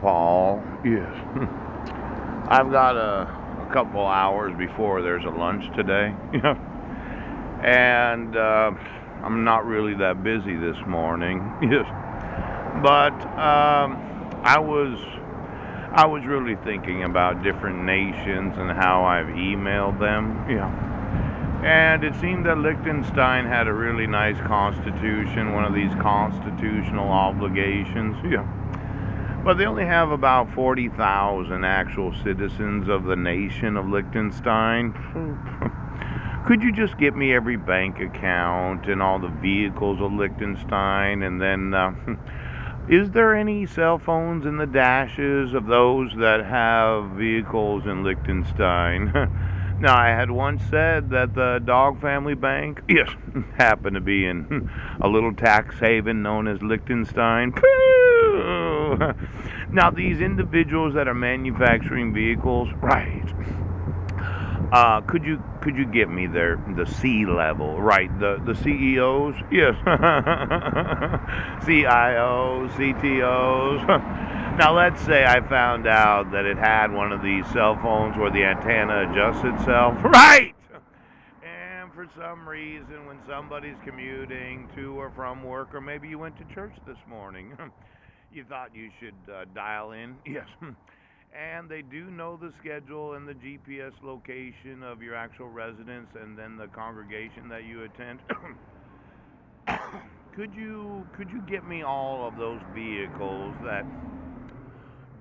Paul. Yes. I've got a couple hours before there's a lunch today. And I'm not really that busy this morning. Yes. But I was really thinking about different nations and how I've emailed them. Yeah. And it seemed that Liechtenstein had a really nice constitution, one of these constitutional obligations. Yeah. But they only have about 40,000 actual citizens of the nation of Liechtenstein. Could you just get me every bank account and all the vehicles of Liechtenstein? And then, is there any cell phones in the dashes of those that have vehicles in Liechtenstein? Now, I had once said that the Dog Family Bank, yes, happened to be in a little tax haven known as Liechtenstein. Now, these individuals that are manufacturing vehicles, right? Could you get me the C level, right? The CEOs, yes, CIOs, CTOs. Now let's say I found out that it had one of these cell phones where the antenna adjusts itself, right? And for some reason, when somebody's commuting to or from work, or maybe you went to church this morning, you thought you should dial in, yes. And they do know the schedule and the GPS location of your actual residence and then the congregation that you attend. Could you get me all of those vehicles that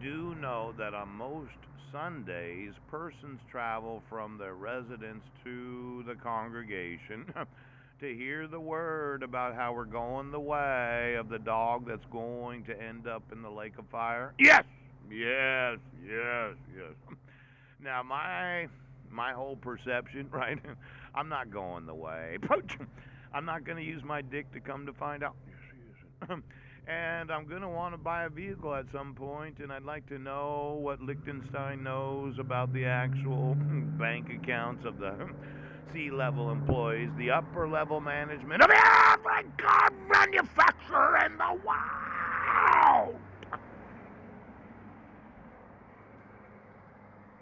do know that on most Sundays persons travel from their residence to the congregation to hear the word about how we're going the way of the dog that's going to end up in the lake of fire? Yes. Yes, yes, yes. Now my whole perception, right? I'm not going the way. I'm not going to use my dick to come to find out. Yes, he isn't. And I'm going to want to buy a vehicle at some point, and I'd like to know what Liechtenstein knows about the actual bank accounts of the C-level employees, the upper level management of every car manufacturer in the world.